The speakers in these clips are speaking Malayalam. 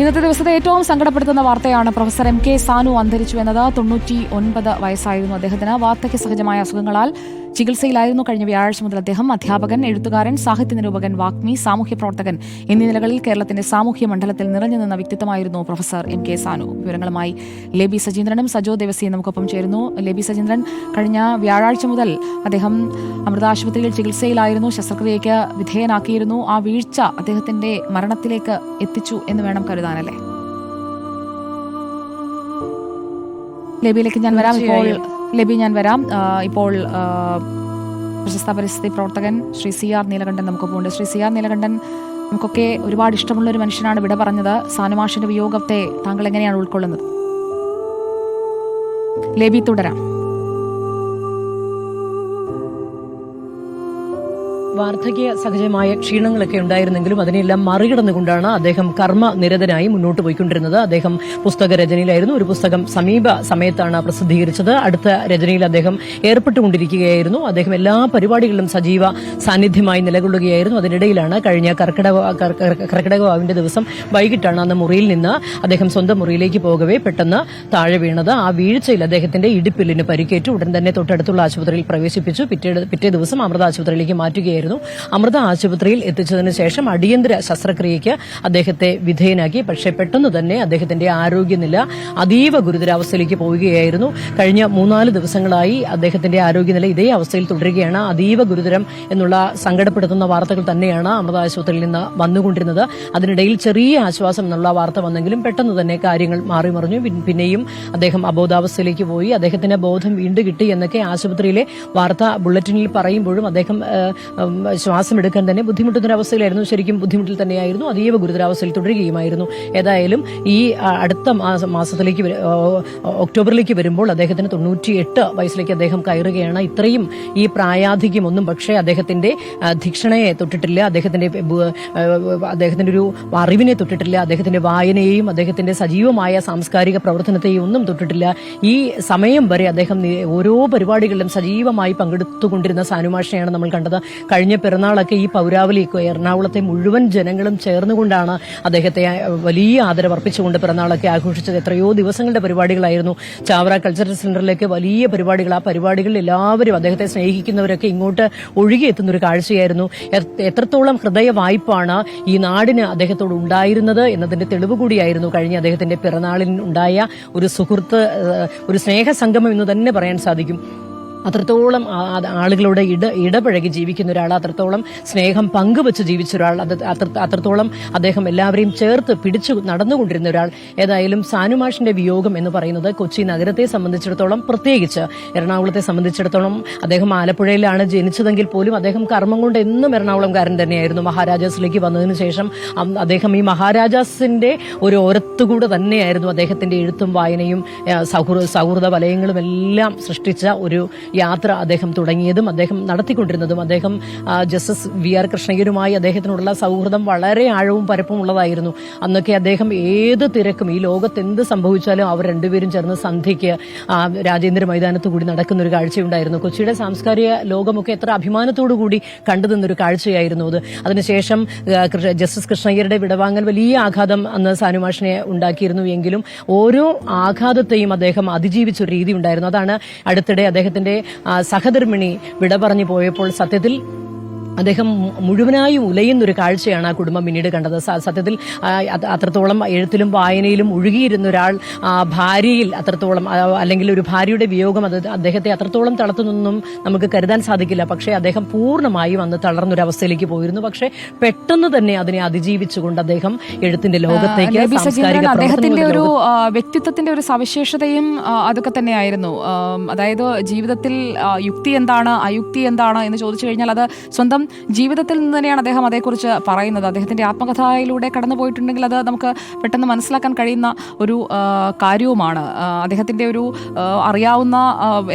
ഇന്നത്തെ ദിവസത്തെ ഏറ്റവും സങ്കടപ്പെടുത്തുന്ന വാർത്തയാണ് പ്രൊഫസർ എം കെ സാനു അന്തരിച്ചു എന്നത്. 99 വയസ്സായിരുന്നു അദ്ദേഹത്തിന്. വാർദ്ധക്യ സഹജമായ അസുഖങ്ങളാൽ ചികിത്സയിലായിരുന്നു. കഴിഞ്ഞ വ്യാഴാഴ്ച മുതൽ അദ്ദേഹം അധ്യാപകൻ, എഴുത്തുകാരൻ, സാഹിത്യ നിരൂപകൻ, വാഗ്മി, സാമൂഹ്യ പ്രവർത്തകൻ എന്നീ നിലകളിൽ കേരളത്തിന്റെ സാമൂഹ്യ മണ്ഡലത്തിൽ നിറഞ്ഞു നിന്ന വ്യക്തിത്വമായിരുന്നു പ്രൊഫസർ എം കെ സാനു. വിവരങ്ങളുമായി ലേബി സജീന്ദ്രനും സജോ ദേവസിയും നമുക്കൊപ്പം ചേരുന്നു. ലേബി സജീന്ദ്രൻ, കഴിഞ്ഞ വ്യാഴാഴ്ച മുതൽ അദ്ദേഹം അമൃത ആശുപത്രിയിൽ ചികിത്സയിലായിരുന്നു, ശസ്ത്രക്രിയയ്ക്ക് വിധേയനാക്കിയിരുന്നു. ആ വീഴ്ച അദ്ദേഹത്തിന്റെ മരണത്തിലേക്ക് എത്തിച്ചു എന്ന് വേണം കരുതാനല്ലേ? ലേബിയിലേക്ക് ഞാൻ വരാം. ഇപ്പോൾ പ്രശസ്ത പരിസ്ഥിതി പ്രവർത്തകൻ ശ്രീ CR നീലകണ്ഠൻ നമുക്കൊപ്പമുണ്ട്. ശ്രീ CR നീലകണ്ഠൻ, നമുക്കൊക്കെ ഒരുപാട് ഇഷ്ടമുള്ള ഒരു മനുഷ്യനാണ് വിട പറഞ്ഞത്. സാനുമാഷിന്റെ വിയോഗത്തെ താങ്കൾ എങ്ങനെയാണ് ഉൾക്കൊള്ളുന്നത്? ലേബി, തുടരാം. വാർദ്ധക്യ സഹജമായ ക്ഷീണങ്ങളൊക്കെ ഉണ്ടായിരുന്നെങ്കിലും അതിനെല്ലാം മറികടന്നുകൊണ്ടാണ് അദ്ദേഹം കർമ്മനിരതനായി മുന്നോട്ട് പോയിക്കൊണ്ടിരുന്നത്. അദ്ദേഹം പുസ്തക രചനയിലായിരുന്നു. ഒരു പുസ്തകം സമീപ സമയത്താണ് പ്രസിദ്ധീകരിച്ചത്. അടുത്ത രചനയിൽ അദ്ദേഹം ഏർപ്പെട്ടുകൊണ്ടിരിക്കുകയായിരുന്നു. അദ്ദേഹം എല്ലാ പരിപാടികളിലും സജീവ സാന്നിധ്യമായി നിലകൊള്ളുകയായിരുന്നു. അതിനിടയിലാണ് കഴിഞ്ഞ കർക്കിടക വാവിന്റെ ദിവസം വൈകിട്ടാണ് അന്ന് മുറിയിൽ നിന്ന് അദ്ദേഹം സ്വന്തം മുറിയിലേക്ക് പോകവേ പെട്ടെന്ന് താഴെ വീണത്. ആ വീഴ്ചയിൽ അദ്ദേഹത്തിന്റെ ഇടുപ്പിലിന് പരിക്കേറ്റു. ഉടൻ തന്നെ തൊട്ടടുത്തുള്ള ആശുപത്രിയിൽ പ്രവേശിപ്പിച്ചു. പിറ്റേ ദിവസം അമൃത ആശുപത്രിയിലേക്ക് മാറ്റുകയായിരുന്നു. അമൃത ആശുപത്രിയിൽ എത്തിച്ചതിന് ശേഷം അടിയന്തര ശസ്ത്രക്രിയയ്ക്ക് അദ്ദേഹത്തെ വിധേയനാക്കി. പക്ഷേ പെട്ടെന്ന് തന്നെ അദ്ദേഹത്തിന്റെ ആരോഗ്യനില അതീവ ഗുരുതരാവസ്ഥയിലേക്ക് പോവുകയായിരുന്നു. കഴിഞ്ഞ 3-4 ദിവസങ്ങളായി അദ്ദേഹത്തിന്റെ ആരോഗ്യനില ഇതേ അവസ്ഥയിൽ തുടരുകയാണ്. അതീവ ഗുരുതരം എന്നുള്ള സങ്കടപ്പെടുത്തുന്ന വാർത്തകൾ തന്നെയാണ് അമൃത ആശുപത്രിയിൽ നിന്ന് വന്നുകൊണ്ടിരുന്നത്. അതിനിടയിൽ ചെറിയ ആശ്വാസം എന്നുള്ള വാർത്ത വന്നെങ്കിലും പെട്ടെന്ന് തന്നെ കാര്യങ്ങൾ മാറിമറിഞ്ഞു. പിന്നെയും അദ്ദേഹം അബോധാവസ്ഥയിലേക്ക് പോയി. അദ്ദേഹത്തിന് ബോധം വീണ്ടും കിട്ടി എന്നൊക്കെ ആശുപത്രിയിലെ വാർത്താ ബുള്ളറ്റിനിൽ പറയുമ്പോഴും അദ്ദേഹം ശ്വാസം എടുക്കാൻ തന്നെ ബുദ്ധിമുട്ടുന്നൊരവസ്ഥയിലായിരുന്നു. ശരിക്കും ബുദ്ധിമുട്ടിൽ തന്നെയായിരുന്നു. അതീവ ഗുരുതരാവസ്ഥയിൽ തുടരുകയുമായിരുന്നു. ഏതായാലും ഈ അടുത്ത മാസത്തിലേക്ക് ഒക്ടോബറിലേക്ക് വരുമ്പോൾ അദ്ദേഹത്തിന് 98 വയസ്സിലേക്ക് അദ്ദേഹം കയറുകയാണ്. ഇത്രയും ഈ പ്രായാധിക്യമൊന്നും പക്ഷേ അദ്ദേഹത്തിന്റെ ധിക്ഷണയെ തൊട്ടിട്ടില്ല, അദ്ദേഹത്തിന്റെ ഒരു അറിവിനെ തൊട്ടിട്ടില്ല, അദ്ദേഹത്തിന്റെ വായനയെയും അദ്ദേഹത്തിന്റെ സജീവമായ സാംസ്കാരിക പ്രവർത്തനത്തെയും ഒന്നും തൊട്ടിട്ടില്ല. ഈ സമയം വരെ അദ്ദേഹം ഓരോ പരിപാടികളിലും സജീവമായി പങ്കെടുത്തുകൊണ്ടിരുന്ന സാനുമാഷിനെയാണ് നമ്മൾ കണ്ടത്. കഴിഞ്ഞ പിറന്നാളൊക്കെ ഈ പൗരാവലിക്ക് എറണാകുളത്തെ മുഴുവൻ ജനങ്ങളും ചേർന്നുകൊണ്ടാണ് അദ്ദേഹത്തെ വലിയ ആദരവർപ്പിച്ചുകൊണ്ട് പിറന്നാളൊക്കെ ആഘോഷിച്ചത്. എത്രയോ ദിവസങ്ങളുടെ പരിപാടികളായിരുന്നു. ചാവറ കൾച്ചറൽ സെന്ററിലേക്ക് വലിയ പരിപാടികൾ. ആ പരിപാടികളിൽ എല്ലാവരും അദ്ദേഹത്തെ സ്നേഹിക്കുന്നവരൊക്കെ ഇങ്ങോട്ട് ഒഴുകിയെത്തുന്ന ഒരു കാഴ്ചയായിരുന്നു. എത്രത്തോളം ഹൃദയ വായ്പാണ് ഈ നാടിന് അദ്ദേഹത്തോട് ഉണ്ടായിരുന്നത് എന്നതിന്റെ തെളിവ് കൂടിയായിരുന്നു കഴിഞ്ഞ അദ്ദേഹത്തിന്റെ പിറന്നാളിൽ ഉണ്ടായ ഒരു സുഹൃത്ത്, ഒരു സ്നേഹസംഗമം എന്ന് തന്നെ പറയാൻ സാധിക്കും. അത്രത്തോളം ആളുകളോട് ഇടപഴകി ജീവിക്കുന്ന ഒരാൾ, അത്രത്തോളം സ്നേഹം പങ്കുവെച്ച് ജീവിച്ച ഒരാൾ, അത്രത്തോളം അദ്ദേഹം എല്ലാവരെയും ചേർത്ത് പിടിച്ചു നടന്നുകൊണ്ടിരുന്ന ഒരാൾ. ഏതായാലും സാനുമാഷിന്റെ വിയോഗം എന്ന് പറയുന്നത് കൊച്ചി നഗരത്തെ സംബന്ധിച്ചിടത്തോളം, പ്രത്യേകിച്ച് എറണാകുളത്തെ സംബന്ധിച്ചിടത്തോളം, അദ്ദേഹം ആലപ്പുഴയിലാണ് ജനിച്ചതെങ്കിൽ പോലും അദ്ദേഹം കർമ്മം കൊണ്ട് എന്നും എറണാകുളംകാരൻ തന്നെയായിരുന്നു. മഹാരാജാസിലേക്ക് വന്നതിന് ശേഷം അദ്ദേഹം ഈ മഹാരാജാസിന്റെ ഒരു ഓരത്തുകൂടെ തന്നെയായിരുന്നു അദ്ദേഹത്തിന്റെ എഴുത്തും വായനയും സൗഹൃദ വലയങ്ങളും എല്ലാം സൃഷ്ടിച്ച ഒരു യാത്ര അദ്ദേഹം തുടങ്ങിയതും അദ്ദേഹം നടത്തിക്കൊണ്ടിരുന്നതും. അദ്ദേഹം ജസ്റ്റിസ് VR കൃഷ്ണയ്യരുമായി അദ്ദേഹത്തിനുള്ള സൗഹൃദം വളരെ ആഴവും പരപ്പുമുള്ളതായിരുന്നു. അന്നൊക്കെ അദ്ദേഹം ഏത് തിരക്കും, ഈ ലോകത്ത് എന്ത് സംഭവിച്ചാലും അവർ രണ്ടുപേരും ചേർന്ന് സന്ധ്യയ്ക്ക് രാജേന്ദ്ര മൈതാനത്ത് കൂടി നടക്കുന്ന ഒരു കാഴ്ചയുണ്ടായിരുന്നു. കൊച്ചിയുടെ സാംസ്കാരിക ലോകമൊക്കെ എത്ര അഭിമാനത്തോടു കൂടി കണ്ടുനിന്നൊരു കാഴ്ചയായിരുന്നു അത്. അതിനുശേഷം ജസ്റ്റിസ് കൃഷ്ണയ്യരുടെ വിടവാങ്ങൽ വലിയ ആഘാതം അന്ന് സാനുമാഷിനെ ഉണ്ടാക്കിയിരുന്നു. എങ്കിലും ഓരോ ആഘാതത്തെയും അദ്ദേഹം അതിജീവിച്ചൊരു രീതി ഉണ്ടായിരുന്നു. അതാണ് അടുത്തിടെ അദ്ദേഹത്തിന്റെ സഹധർമ്മിണി വിട പറഞ്ഞു പോയപ്പോൾ സത്യത്തിൽ അദ്ദേഹം മുഴുവനായും ഉലയുന്നൊരു കാഴ്ചയാണ് ആ കുടുംബം പിന്നീട് കണ്ടത്. സത്യത്തിൽ അത്രത്തോളം എഴുത്തിലും വായനയിലും ഒഴുകിയിരുന്ന ഒരാൾ ഭാര്യയിൽ അത്രത്തോളം, അല്ലെങ്കിൽ ഒരു ഭാര്യയുടെ വിയോഗം അത് അദ്ദേഹത്തെ അത്രത്തോളം തളർത്തുന്നൊന്നും നമുക്ക് കരുതാൻ സാധിക്കില്ല. പക്ഷേ അദ്ദേഹം പൂർണ്ണമായും അന്ന് തളർന്നൊരവസ്ഥയിലേക്ക് പോയിരുന്നു. പക്ഷേ പെട്ടെന്ന് തന്നെ അതിനെ അതിജീവിച്ചുകൊണ്ട് അദ്ദേഹം എഴുത്തിന്റെ ലോകത്തേക്ക്, അദ്ദേഹത്തിന്റെ ഒരു വ്യക്തിത്വത്തിന്റെ ഒരു സവിശേഷതയും അതൊക്കെ തന്നെയായിരുന്നു. അതായത് ജീവിതത്തിൽ യുക്തി എന്താണ്, അയുക്തി എന്താണ് എന്ന് ചോദിച്ചു കഴിഞ്ഞാൽ അത് സ്വന്തം ജീവിതത്തിൽ നിന്ന് തന്നെയാണ് അദ്ദേഹം അതേക്കുറിച്ച് പറയുന്നത്. അദ്ദേഹത്തിന്റെ ആത്മകഥയിലൂടെ കടന്നുപോയിട്ടുണ്ടെങ്കിൽ അത് നമുക്ക് പെട്ടെന്ന് മനസ്സിലാക്കാൻ കഴിയുന്ന ഒരു കാര്യവുമാണ്. അദ്ദേഹത്തിന്റെ ഒരു അറിയാവുന്ന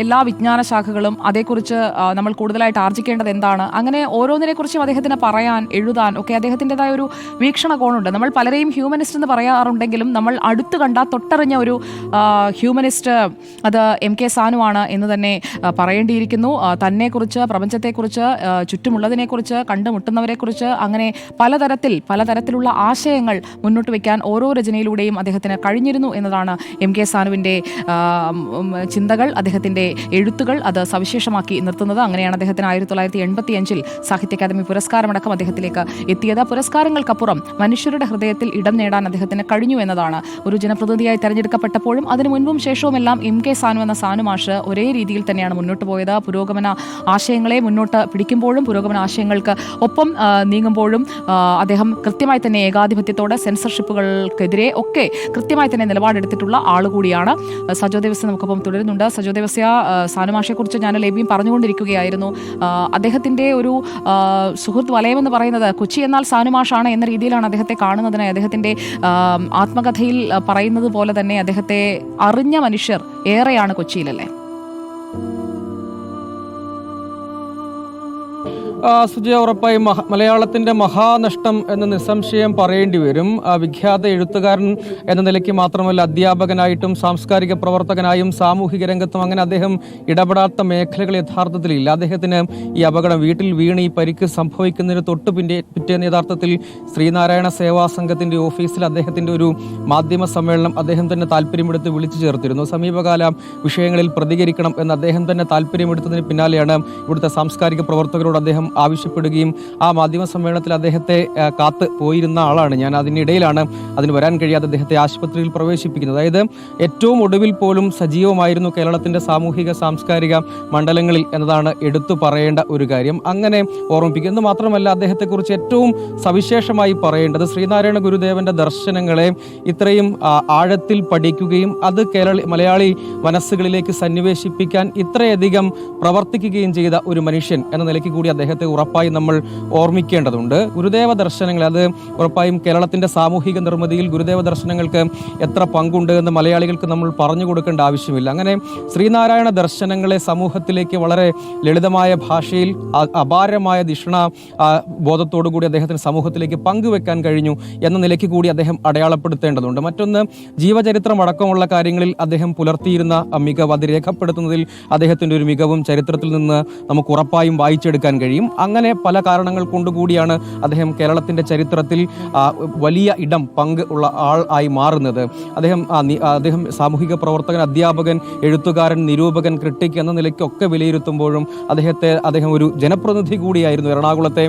എല്ലാ വിജ്ഞാന ശാഖകളും അതേക്കുറിച്ച് നമ്മൾ കൂടുതലായിട്ട് ആർജിക്കേണ്ടത് എന്താണ്, അങ്ങനെ ഓരോന്നിനെക്കുറിച്ചും അദ്ദേഹത്തിന് പറയാൻ, എഴുതാൻ ഒക്കെ അദ്ദേഹത്തിൻ്റെതായ ഒരു വീക്ഷണകോണുണ്ട്. നമ്മൾ പലരെയും ഹ്യൂമനിസ്റ്റ് എന്ന് പറയാറുണ്ടെങ്കിലും നമ്മൾ അടുത്ത് കണ്ട തൊട്ടറിഞ്ഞ ഒരു ഹ്യൂമനിസ്റ്റ് അത് എം കെ സാനു ആണ് എന്ന് തന്നെ പറയേണ്ടിയിരിക്കുന്നു. തന്നെക്കുറിച്ച്, പ്രപഞ്ചത്തെക്കുറിച്ച്, ചുറ്റുമുള്ളതിനെ കാണുന്നതിനെക്കുറിച്ച്, കണ്ടുമുട്ടുന്നവരെക്കുറിച്ച്, അങ്ങനെ പലതരത്തിലുള്ള ആശയങ്ങൾ മുന്നോട്ട് വയ്ക്കാൻ ഓരോ രചനയിലൂടെയും അദ്ദേഹത്തിന് കഴിഞ്ഞിരുന്നു എന്നതാണ് എം കെ സാനുവിൻ്റെ ചിന്തകൾ, അദ്ദേഹത്തിൻ്റെ എഴുത്തുകൾ അത് സവിശേഷമാക്കി നിർത്തുന്നത്. അങ്ങനെയാണ് അദ്ദേഹത്തിന് 1985 സാഹിത്യ അക്കാദമി പുരസ്കാരമടക്കം അദ്ദേഹത്തിലേക്ക് എത്തിയത്. പുരസ്കാരങ്ങൾക്കപ്പുറം മനുഷ്യരുടെ ഹൃദയത്തിൽ ഇടം നേടാൻ അദ്ദേഹത്തിന് കഴിഞ്ഞു എന്നതാണ്. ഒരു ജനപ്രതിനിധിയായി തെരഞ്ഞെടുക്കപ്പെട്ടപ്പോഴും അതിനു മുൻപും ശേഷവുമെല്ലാം എം കെ സാനു എന്ന സാനു മാഷ് ഒരേ രീതിയിൽ തന്നെയാണ് മുന്നോട്ട് പോയത്. പുരോഗമന ആശയങ്ങളെ മുന്നോട്ട് പിടിക്കുമ്പോഴും പുരോഗമന ആശയങ്ങൾക്ക് ഒപ്പം നീങ്ങുമ്പോഴും അദ്ദേഹം കൃത്യമായി തന്നെ ഏകാധിപത്യത്തോട്, സെൻസർഷിപ്പുകൾക്കെതിരെ ഒക്കെ കൃത്യമായി തന്നെ നിലപാടെടുത്തിട്ടുള്ള ആളുകൂടിയാണ്. സജോ ദേവസ്യ നമുക്കൊപ്പം തുടരുന്നുണ്ട്. സജോ ദേവസ്യ, സാനുമാഷയെക്കുറിച്ച് ഞാൻ ലേബിയും പറഞ്ഞുകൊണ്ടിരിക്കുകയായിരുന്നു. അദ്ദേഹത്തിൻ്റെ ഒരു സുഹൃത്ത് വലയമെന്ന് പറയുന്നത് കൊച്ചി എന്നാൽ സാനുമാഷാണ് എന്ന രീതിയിലാണ് അദ്ദേഹത്തെ കാണുന്നതിനായി. അദ്ദേഹത്തിൻ്റെ ആത്മകഥയിൽ പറയുന്നത് പോലെ തന്നെ അദ്ദേഹത്തെ അറിഞ്ഞ മനുഷ്യർ ഏറെയാണ് കൊച്ചിയിലല്ലേ? സുജയ, ഉറപ്പായും മലയാളത്തിന്റെ മഹാനഷ്ടം എന്ന് നിസ്സംശയം പറയേണ്ടി വരും. വിഖ്യാത എഴുത്തുകാരൻ എന്ന നിലയ്ക്ക് മാത്രമല്ല, അധ്യാപകനായിട്ടും സാംസ്കാരിക പ്രവർത്തകനായും സാമൂഹിക രംഗത്തും അങ്ങനെ അദ്ദേഹം ഇടപെടാത്ത മേഖലകൾ യഥാർത്ഥത്തിലില്ല. അദ്ദേഹത്തിന് ഈ അപകടം, വീട്ടിൽ വീണ് ഈ പരിക്ക് സംഭവിക്കുന്നതിന് തൊട്ട് പിറ്റേന്ന് യഥാർത്ഥത്തിൽ ശ്രീനാരായണ സേവാ സംഘത്തിന്റെ ഓഫീസിൽ അദ്ദേഹത്തിന്റെ ഒരു മാധ്യമ സമ്മേളനം അദ്ദേഹം തന്നെ താല്പര്യമെടുത്ത് വിളിച്ചു ചേർത്തിരുന്നു. സമീപകാല വിഷയങ്ങളിൽ പ്രതികരിക്കണം എന്ന് അദ്ദേഹം തന്നെ താല്പര്യമെടുത്തതിന് പിന്നാലെയാണ് ഇവിടുത്തെ സാംസ്കാരിക പ്രവർത്തകരോട് അദ്ദേഹം ആവശ്യപ്പെടുകയും ആ മാധ്യമ സമ്മേളനത്തിൽ അദ്ദേഹത്തെ കാത്ത് പോയിരുന്ന ആളാണ് ഞാൻ. അതിനിടയിലാണ് അതിന് വരാൻ കഴിയാതെ അദ്ദേഹത്തെ ആശുപത്രിയിൽ പ്രവേശിപ്പിക്കുന്നത്. അതായത് ഏറ്റവും ഒടുവിൽ പോലും സജീവമായിരുന്നു കേരളത്തിന്റെ സാമൂഹിക സാംസ്കാരിക മണ്ഡലങ്ങളിൽ എന്നതാണ് എടുത്തു പറയേണ്ട ഒരു കാര്യം. അങ്ങനെ ഓർമ്മിപ്പിക്കുന്നത് മാത്രമല്ല, അദ്ദേഹത്തെക്കുറിച്ച് ഏറ്റവും സവിശേഷമായി പറയേണ്ടത് ശ്രീനാരായണ ഗുരുദേവന്റെ ദർശനങ്ങളെ ഇത്രയും ആഴത്തിൽ പഠിക്കുകയും അത് മലയാളി മനസ്സുകളിലേക്ക് സന്നിവേശിപ്പിക്കാൻ ഇത്രയധികം പ്രവർത്തിക്കുകയും ചെയ്ത ഒരു മനുഷ്യൻ എന്ന നിലയ്ക്ക് കൂടി അദ്ദേഹത്തെ ഉറപ്പായും നമ്മൾ ഓർമ്മിക്കേണ്ടതുണ്ട്. ഗുരുദേവ ദർശനങ്ങൾ, അത് ഉറപ്പായും കേരളത്തിന്റെ സാമൂഹിക നിർമ്മിതിയിൽ ഗുരുദേവ ദർശനങ്ങൾക്ക് എത്ര പങ്കുണ്ട് എന്ന് മലയാളികൾക്ക് നമ്മൾ പറഞ്ഞു കൊടുക്കേണ്ട ആവശ്യമില്ല. അങ്ങനെ ശ്രീനാരായണ ദർശനങ്ങളെ സമൂഹത്തിലേക്ക് വളരെ ലളിതമായ ഭാഷയിൽ അപാരമായ ധിഷണ ബോധത്തോടു കൂടി അദ്ദേഹത്തിന് സമൂഹത്തിലേക്ക് പങ്കുവെക്കാൻ കഴിഞ്ഞു എന്ന നിലയ്ക്ക് കൂടി അദ്ദേഹം അടയാളപ്പെടുത്തേണ്ടതുണ്ട്. മറ്റൊന്ന്, ജീവചരിത്രം അടക്കമുള്ള കാര്യങ്ങളിൽ അദ്ദേഹം പുലർത്തിയിരുന്ന മികവ്, അത് രേഖപ്പെടുത്തുന്നതിൽ അദ്ദേഹത്തിന്റെ ഒരു മികവും ചരിത്രത്തിൽ നിന്ന് നമുക്ക് ഉറപ്പായും വായിച്ചെടുക്കാൻ കഴിയും. അങ്ങനെ പല കാരണങ്ങൾ കൊണ്ടുകൂടിയാണ് അദ്ദേഹം കേരളത്തിന്റെ ചരിത്രത്തിൽ വലിയ പങ്ക് ഉള്ള ആൾ ആയി മാറുന്നത്. അദ്ദേഹം സാമൂഹിക പ്രവർത്തകൻ, അധ്യാപകൻ, എഴുത്തുകാരൻ, നിരൂപകൻ, ക്രിട്ടിക് എന്ന നിലയ്ക്കൊക്കെ വിലയിരുത്തുമ്പോഴും അദ്ദേഹം ഒരു ജനപ്രതിനിധി കൂടിയായിരുന്നു. എറണാകുളത്തെ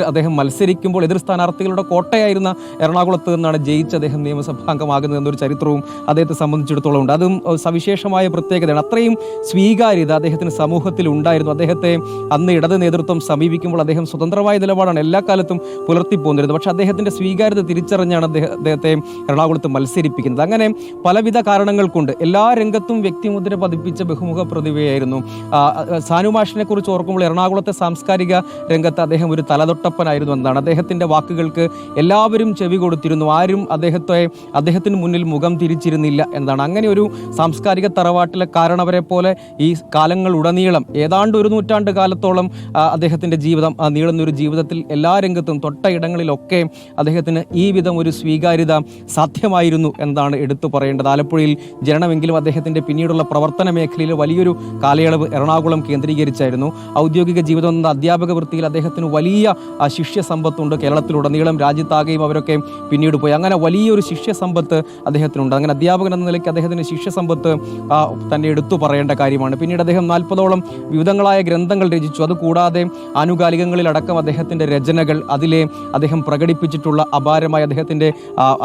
അദ്ദേഹം മത്സരിക്കുമ്പോൾ എതിർ സ്ഥാനാർത്ഥികളുടെ കോട്ടയായിരുന്ന എറണാകുളത്ത് നിന്നാണ് ജയിച്ച് അദ്ദേഹം നിയമസഭാംഗമാകുന്നത് എന്നൊരു ചരിത്രവും അദ്ദേഹത്തെ സംബന്ധിച്ചിടത്തോളം ഉണ്ട്. അതും സവിശേഷമായ പ്രത്യേകതയാണ്. അത്രയും സ്വീകാര്യത അദ്ദേഹത്തിന് സമൂഹത്തിൽ ഉണ്ടായിരുന്നു. അദ്ദേഹത്തെ അന്ന് ഇടത് നേതൃത്വം സമീപിക്കുമ്പോൾ അദ്ദേഹം സ്വതന്ത്രമായ നിലപാടാണ് എല്ലാ കാലത്തും പുലർത്തിപ്പോന്നിരുന്നത്. പക്ഷെ അദ്ദേഹത്തിന്റെ സ്വീകാര്യത തിരിച്ചറിഞ്ഞാണ് അദ്ദേഹത്തെ എറണാകുളത്ത് മത്സരിപ്പിക്കുന്നത്. അങ്ങനെ പലവിധ കാരണങ്ങൾ കൊണ്ട് എല്ലാ രംഗത്തും വ്യക്തിമുദ്ര പതിപ്പിച്ച ബഹുമുഖ പ്രതിഭയായിരുന്നു. സാനുമാഷിനെ കുറിച്ച് ഓർക്കുമ്പോൾ എറണാകുളത്തെ സാംസ്കാരിക രംഗത്ത് അദ്ദേഹം ഒരു തലതൊട്ടപ്പനായിരുന്നു എന്നതാണ്. അദ്ദേഹത്തിന്റെ വാക്കുകൾക്ക് എല്ലാവരും ചെവി കൊടുത്തിരുന്നു. ആരും അദ്ദേഹത്തിന് മുന്നിൽ മുഖം തിരിച്ചിരുന്നില്ല എന്നതാണ്. അങ്ങനെ ഒരു സാംസ്കാരിക തറവാട്ടിലെ കാരണവരെ പോലെ ഈ കാലങ്ങളുടനീളം ഏതാണ്ട് ഒരു നൂറ്റാണ്ട് കാലത്തോളം അദ്ദേഹത്തിന്റെ ജീവിതം, നീളുന്നൊരു ജീവിതത്തിൽ എല്ലാ രംഗത്തും തൊട്ട ഇടങ്ങളിലൊക്കെ അദ്ദേഹത്തിന് ഈ വിധം ഒരു സ്വീകാര്യത സാധ്യമായിരുന്നു എന്നതാണ് എടുത്തു പറയേണ്ടത്. ആലപ്പുഴയിൽ ജനനമെങ്കിലും അദ്ദേഹത്തിന്റെ പിന്നീടുള്ള പ്രവർത്തന മേഖലയിൽ വലിയൊരു കാലയളവ് എറണാകുളം കേന്ദ്രീകരിച്ചായിരുന്നു. ഔദ്യോഗിക ജീവിതം എന്ന അധ്യാപക വൃത്തിയിൽ അദ്ദേഹത്തിന് വലിയ ശിഷ്യ സമ്പത്തുണ്ട്. കേരളത്തിലുടനീളം രാജ്യത്താകെയും അവരൊക്കെ പിന്നീട് പോയി. അങ്ങനെ വലിയൊരു ശിഷ്യ സമ്പത്ത് അദ്ദേഹത്തിനുണ്ട്. അങ്ങനെ അധ്യാപകൻ എന്ന നിലയ്ക്ക് അദ്ദേഹത്തിന്റെ ശിഷ്യ സമ്പത്ത് തന്നെ എടുത്തു പറയേണ്ട കാര്യമാണ്. പിന്നീട് അദ്ദേഹം 40ഓളം വിവിധങ്ങളായ ഗ്രന്ഥങ്ങൾ രചിച്ചു. അതുകൂടാതെ ആനുകാലികങ്ങളിലടക്കം അദ്ദേഹത്തിന്റെ രചനകൾ, അതിലെ അദ്ദേഹം പ്രകടിപ്പിച്ചിട്ടുള്ള അപാരമായ അദ്ദേഹത്തിന്റെ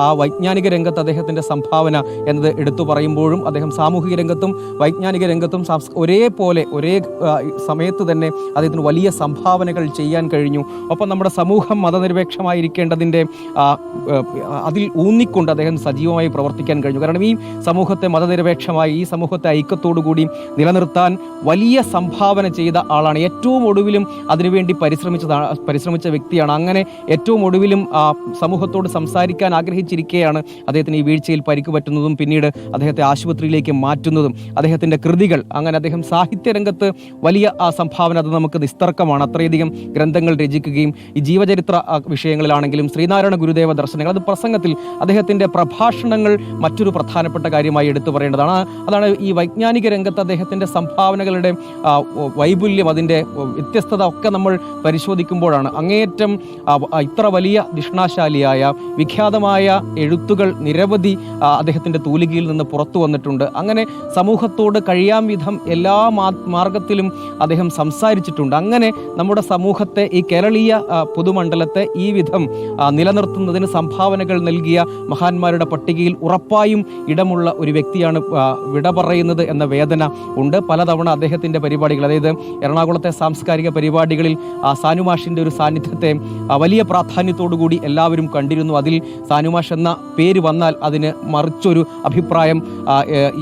ആ വൈജ്ഞാനിക രംഗത്ത് അദ്ദേഹത്തിന്റെ സംഭാവന എന്നത് എടുത്തു പറയുമ്പോഴും അദ്ദേഹം സാമൂഹിക രംഗത്തും വൈജ്ഞാനിക രംഗത്തും ഒരേപോലെ ഒരേ സമയത്ത് തന്നെ അദ്ദേഹത്തിന് വലിയ സംഭാവനകൾ ചെയ്യാൻ കഴിഞ്ഞു. ഒപ്പം നമ്മുടെ സമൂഹം മതനിരപേക്ഷമായിരിക്കേണ്ടതിൻ്റെ അതിൽ ഊന്നിക്കൊണ്ട് അദ്ദേഹം സജീവമായി പ്രവർത്തിക്കാൻ കഴിഞ്ഞു. കാരണം ഈ സമൂഹത്തെ മതനിരപേക്ഷമായി, ഈ സമൂഹത്തെ ഐക്യത്തോടുകൂടി നിലനിർത്താൻ വലിയ സംഭാവന ചെയ്ത ആളാണ്. ഏറ്റവും ഒടുവിലും അതിനുവേണ്ടി പരിശ്രമിച്ച വ്യക്തിയാണ്. അങ്ങനെ ഏറ്റവും ഒടുവിലും സമൂഹത്തോട് സംസാരിക്കാൻ ആഗ്രഹിച്ചിരിക്കുകയാണ് അദ്ദേഹത്തിന് ഈ വീഴ്ചയിൽ പരിക്ക് പറ്റുന്നതും പിന്നീട് അദ്ദേഹത്തെ ആശുപത്രിയിലേക്ക് മാറ്റുന്നതും. അദ്ദേഹത്തിൻ്റെ കൃതികൾ, അങ്ങനെ അദ്ദേഹം സാഹിത്യരംഗത്ത് വലിയ സംഭാവന, അത് നമുക്ക് നിസ്തർക്കമാണ്. അത്രയധികം ഗ്രന്ഥങ്ങൾ രചിക്കുകയും ഈ ജീവചരിത്ര വിഷയങ്ങളിലാണെങ്കിലും ശ്രീനാരായണ ഗുരുദേവ ദർശനങ്ങൾ, അത് പ്രസംഗത്തിൽ അദ്ദേഹത്തിൻ്റെ പ്രഭാഷണങ്ങൾ മറ്റൊരു പ്രധാനപ്പെട്ട കാര്യമായി എടുത്തു പറയേണ്ടതാണ്. അതാണ് ഈ വൈജ്ഞാനിക രംഗത്ത് അദ്ദേഹത്തിൻ്റെ സംഭാവനകളുടെ വൈപുല്യം, അതിൻ്റെ വ്യത്യസ്തത ഒക്കെ നമ്മൾ പരിശോധിക്കുമ്പോഴാണ് അങ്ങേയറ്റം ഇത്ര വലിയ ദിഷ്ണാശാലിയായ വിഖ്യാതമായ എഴുത്തുകൾ നിരവധി അദ്ദേഹത്തിൻ്റെ തൂലികയിൽ നിന്ന് പുറത്തു വന്നിട്ടുണ്ട്. അങ്ങനെ സമൂഹത്തോട് കഴിയാൻ വിധം എല്ലാ മാർഗത്തിലും അദ്ദേഹം സംസാരിച്ചിട്ടുണ്ട്. അങ്ങനെ നമ്മുടെ സമൂഹത്തെ, ഈ കേരളീയ പൊതുമണ്ഡലത്തെ ഈ വിധം നിലനിർത്തുന്നതിന് സംഭാവനകൾ നൽകിയ മഹാന്മാരുടെ പട്ടികയിൽ ഉറപ്പായും ഇടമുള്ള ഒരു വ്യക്തിയാണ് വിട പറയുന്നത് എന്ന വേദന ഉണ്ട്. പലതവണ അദ്ദേഹത്തിൻ്റെ പരിപാടികൾ, അതായത് എറണാകുളത്തെ സാംസ്കാരിക പരിപാടികളിൽ സാനുമാഷിൻ്റെ ഒരു സാന്നിധ്യത്തെ വലിയ പ്രാധാന്യത്തോടുകൂടി എല്ലാവരും കണ്ടിരുന്നു. അതിൽ സാനുമാഷ് എന്ന പേര് വന്നാൽ അതിന് മറിച്ചൊരു അഭിപ്രായം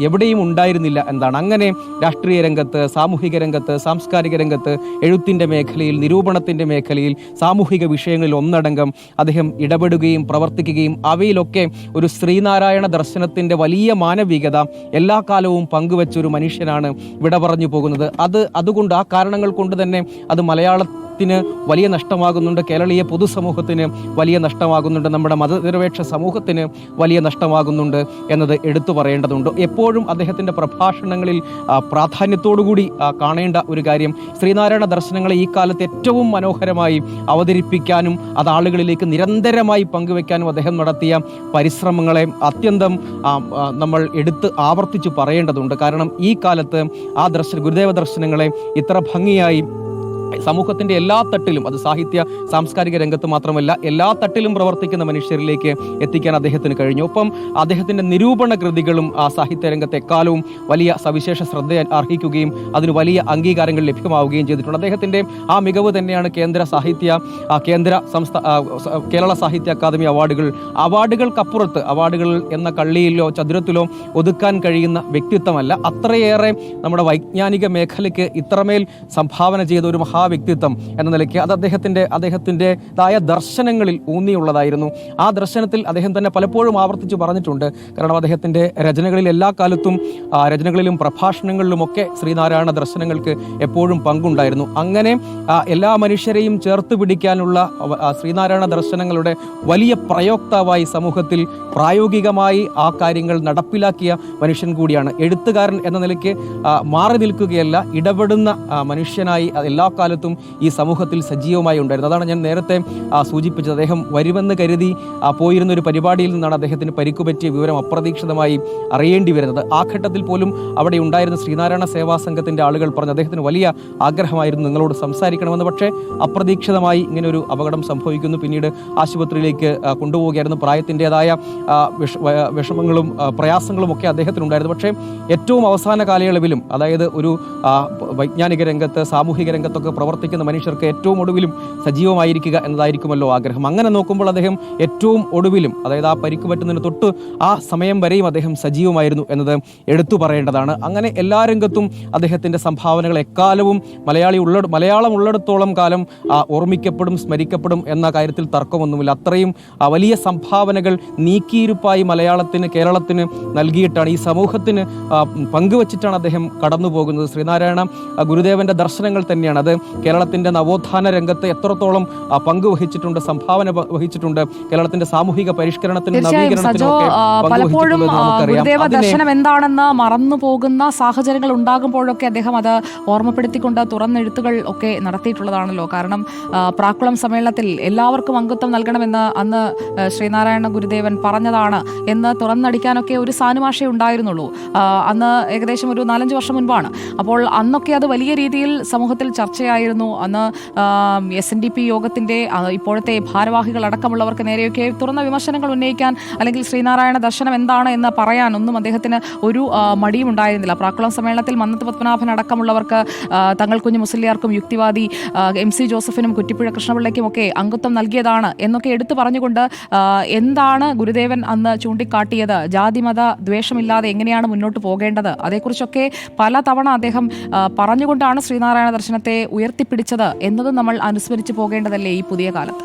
എവിടെയും ഉണ്ടായിരുന്നില്ല എന്നാണ്. അങ്ങനെ രാഷ്ട്രീയ രംഗത്ത്, സാമൂഹിക രംഗത്ത്, സാംസ്കാരിക രംഗത്ത്, എഴുത്തിൻ്റെ മേഖലയിൽ, നിരൂപണത്തിൻ്റെ മേഖലയിൽ, സാമൂഹിക വിഷയങ്ങളിൽ ഒന്നടങ്കം അദ്ദേഹം ഇടപെടുകയും പ്രവർത്തിക്കുകയും അവയിലൊക്കെ ഒരു ശ്രീനാരായണ ദർശനത്തിൻ്റെ വലിയ മാനവികത എല്ലാ കാലവും പങ്കുവെച്ചൊരു മനുഷ്യനാണ് വിട പറഞ്ഞു പോകുന്നത്. അതുകൊണ്ട് ആ കാരണങ്ങൾ കൊണ്ട് തന്നെ അത് മലയാളത്തിന് വലിയ നഷ്ടമാകുന്നുണ്ട്, കേരളീയ പൊതുസമൂഹത്തിന് വലിയ നഷ്ടമാകുന്നുണ്ട്, നമ്മുടെ മതനിരപേക്ഷ സമൂഹത്തിന് വലിയ നഷ്ടമാകുന്നുണ്ട് എന്നത് എടുത്തു പറയേണ്ടതുണ്ട്. എപ്പോഴും അദ്ദേഹത്തിൻ്റെ പ്രഭാഷണങ്ങളിൽ പ്രാധാന്യത്തോടുകൂടി കാണേണ്ട ഒരു കാര്യം, ശ്രീനാരായണ ദർശനങ്ങളെ ഈ കാലത്ത് ഏറ്റവും മനോഹരമായി അവതരിപ്പിക്കാനും അത് ആളുകളിലേക്ക് നിരന്തരമായി പങ്കുവെക്കാനും അദ്ദേഹം നടത്തിയ പരിശ്രമങ്ങളെ അത്യന്തം നമ്മൾ എടുത്ത് ആവർത്തിച്ച് പറയേണ്ടതുണ്ട്. കാരണം ഈ കാലത്ത് ആ ഗുരുദേവ ദർശനങ്ങളെ ഇത്ര ഭംഗിയായി സമൂഹത്തിൻ്റെ എല്ലാ തട്ടിലും, അത് സാഹിത്യ സാംസ്കാരിക രംഗത്ത് മാത്രമല്ല എല്ലാ തട്ടിലും പ്രവർത്തിക്കുന്ന മനുഷ്യരിലേക്ക് എത്തിക്കാൻ അദ്ദേഹത്തിന് കഴിഞ്ഞു. ഒപ്പം അദ്ദേഹത്തിൻ്റെ നിരൂപണ കൃതികളും ആ സാഹിത്യ രംഗത്ത് എക്കാലവും വലിയ സവിശേഷ ശ്രദ്ധ അർഹിക്കുകയും അതിന് വലിയ അംഗീകാരങ്ങൾ ലഭ്യമാവുകയും ചെയ്തിട്ടുണ്ട്. അദ്ദേഹത്തിൻ്റെ ആ മികവ് തന്നെയാണ് കേരള സാഹിത്യ അക്കാദമി അവാർഡുകൾക്കപ്പുറത്ത്, അവാർഡുകൾ എന്ന കള്ളിയിലോ ചതുരത്തിലോ ഒതുക്കാൻ കഴിയുന്ന വ്യക്തിത്വമല്ല. അത്രയേറെ നമ്മുടെ വൈജ്ഞാനിക മേഖലയ്ക്ക് ഇത്രമേൽ സംഭാവന ചെയ്ത ഒരു വ്യക്തിത്വം എന്ന നിലയ്ക്ക് അത് അദ്ദേഹത്തിൻ്റെതായ ദർശനങ്ങളിൽ ഊന്നിയുള്ളതായിരുന്നു. ആ ദർശനത്തിൽ അദ്ദേഹം തന്നെ പലപ്പോഴും ആവർത്തിച്ച് പറഞ്ഞിട്ടുണ്ട്. കാരണം അദ്ദേഹത്തിൻ്റെ രചനകളിൽ എല്ലാ കാലത്തും, രചനകളിലും പ്രഭാഷണങ്ങളിലുമൊക്കെ ശ്രീനാരായണ ദർശനങ്ങൾക്ക് എപ്പോഴും പങ്കുണ്ടായിരുന്നു. അങ്ങനെ എല്ലാ മനുഷ്യരെയും ചേർത്ത് പിടിക്കാനുള്ള ശ്രീനാരായണ ദർശനങ്ങളുടെ വലിയ പ്രയോക്താവായി സമൂഹത്തിൽ പ്രായോഗികമായി ആ കാര്യങ്ങൾ നടപ്പിലാക്കിയ മനുഷ്യൻ കൂടിയാണ്. എഴുത്തുകാരൻ എന്ന നിലയ്ക്ക് മാറി നിൽക്കുകയല്ല, ഇടപെടുന്ന മനുഷ്യനായി എല്ലാ കാലത്തും ഈ സമൂഹത്തിൽ സജീവമായി ഉണ്ടായിരുന്നു. അതാണ് ഞാൻ നേരത്തെ സൂചിപ്പിച്ചത്. അദ്ദേഹം വരുമെന്ന് കരുതി പോയിരുന്ന ഒരു പരിപാടിയിൽ നിന്നാണ് അദ്ദേഹത്തിന് പരിക്കു പറ്റിയ വിവരം അപ്രതീക്ഷിതമായി അറിയേണ്ടി വരുന്നത്. ആ ഘട്ടത്തിൽ പോലും അവിടെ ഉണ്ടായിരുന്ന ശ്രീനാരായണ സേവാ സംഘത്തിൻ്റെ ആളുകൾ പറഞ്ഞു അദ്ദേഹത്തിന് വലിയ ആഗ്രഹമായിരുന്നു നിങ്ങളോട് സംസാരിക്കണമെന്ന്. പക്ഷേ അപ്രതീക്ഷിതമായി ഇങ്ങനൊരു അപകടം സംഭവിക്കുന്നു. പിന്നീട് ആശുപത്രിയിലേക്ക് കൊണ്ടുപോവുകയായിരുന്നു. പ്രായത്തിൻ്റെതായ വിഷമങ്ങളും പ്രയാസങ്ങളും ഒക്കെ അദ്ദേഹത്തിനുണ്ടായിരുന്നു. പക്ഷേ ഏറ്റവും അവസാന കാലയളവിലും, അതായത് ഒരു വൈജ്ഞാനിക രംഗത്ത്, സാമൂഹിക രംഗത്തൊക്കെ പ്രവർത്തിക്കുന്ന മനുഷ്യർക്ക് ഏറ്റവും ഒടുവിലും സജീവമായിരിക്കുക എന്നതായിരിക്കുമല്ലോ ആഗ്രഹം. അങ്ങനെ നോക്കുമ്പോൾ അദ്ദേഹം ഏറ്റവും ഒടുവിലും, അതായത് ആ പരിക്ക് പറ്റുന്നതിന് തൊട്ട് ആ സമയം വരെയും അദ്ദേഹം സജീവമായിരുന്നു എന്നത് എടുത്തു പറയേണ്ടതാണ്. അങ്ങനെ എല്ലാ രംഗത്തും അദ്ദേഹത്തിൻ്റെ സംഭാവനകൾ എക്കാലവും മലയാളം ഉള്ളിടത്തോളം കാലം ഓർമ്മിക്കപ്പെടും, സ്മരിക്കപ്പെടും എന്ന കാര്യത്തിൽ തർക്കമൊന്നുമില്ല. അത്രയും വലിയ സംഭാവനകൾ നീക്കിയിരുപ്പായി കേരളത്തിന് നൽകിയിട്ടാണ്, ഈ സമൂഹത്തിന് പങ്കുവച്ചിട്ടാണ് അദ്ദേഹം കടന്നു പോകുന്നത്. ശ്രീനാരായണ ഗുരുദേവന്റെ ദർശനങ്ങൾ തന്നെയാണ് അത് കേരളത്തിൻ്റെ നവോത്ഥാന രംഗത്ത് എത്രത്തോളം പങ്കുവഹിച്ചിട്ടുണ്ട്, സംഭാവന വഹിച്ചിട്ടുണ്ട്, കേരളത്തിന്റെ സാമൂഹിക പരിഷ്കരണത്തിനും നവീകരണത്തിനും പലപ്പോഴും ഗുരുദേവ ദർശനം എന്താണെന്ന് മറന്നു പോകുന്ന സാഹചര്യങ്ങൾ ഉണ്ടാകുമ്പോഴൊക്കെ അദ്ദേഹം അത് ഓർമ്മപ്പെടുത്തിക്കൊണ്ട് തുറന്നെഴുത്തുകൾ ഒക്കെ നടത്തിയിട്ടുള്ളതാണല്ലോ. കാരണം പ്രാക്കുളം സമ്മേളനത്തിൽ എല്ലാവർക്കും അംഗത്വം നൽകണമെന്ന് അന്ന് ശ്രീനാരായണ ഗുരുദേവൻ പറഞ്ഞതാണ് എന്ന് തുറന്നടിക്കാനൊക്കെ ഒരു സാനുമാഷേ ഉണ്ടായിരുന്നുള്ളൂ. അന്ന് ഏകദേശം ഒരു 4-5 വർഷം മുൻപാണ്. അപ്പോൾ അന്നൊക്കെ അത് വലിയ രീതിയിൽ സമൂഹത്തിൽ ചർച്ചയായിരുന്നു. അന്ന് SNDP യോഗത്തിൻ്റെ ഇപ്പോഴത്തെ ഭാരവാഹികൾ അടക്കമുള്ളവർക്ക് നേരെയൊക്കെ തുറന്ന വിമർശനങ്ങൾ ഉന്നയിക്കാൻ, അല്ലെങ്കിൽ ശ്രീനാരായണ ദർശനം എന്താണ് എന്ന് പറയാനൊന്നും അദ്ദേഹത്തിന് ഒരു മടിയും ഉണ്ടായിരുന്നില്ല. പ്രാക്കുളം സമ്മേളനത്തിൽ മന്നത്ത് പത്മനാഭൻ അടക്കമുള്ളവർക്ക്, തങ്ങൾ കുഞ്ഞ് മുസ്ലിയാർക്കും യുക്തിവാദി MC ജോസഫിനും കുറ്റിപ്പുഴ കൃഷ്ണപിള്ളയ്ക്കും ഒക്കെ അംഗത്വം നൽകിയതാണ് എന്നൊക്കെ എടുത്തു പറഞ്ഞുകൊണ്ട് എന്താണ് ഗുരുദേവൻ അന്ന് ചൂണ്ടിക്കാട്ടിയത്, ജാതിമത ദ്വേഷമില്ലാതെ എങ്ങനെയാണ് മുന്നോട്ട് പോകേണ്ടത്, അതേക്കുറിച്ചൊക്കെ പലതവണ അദ്ദേഹം പറഞ്ഞുകൊണ്ടാണ് ശ്രീനാരായണ ദർശനത്തെ ഉയർത്തിപ്പിടിച്ചത് എന്നതും നമ്മൾ അനുസ്മരിച്ചു പോകേണ്ടതല്ലേ ഈ പുതിയ കാലത്ത്.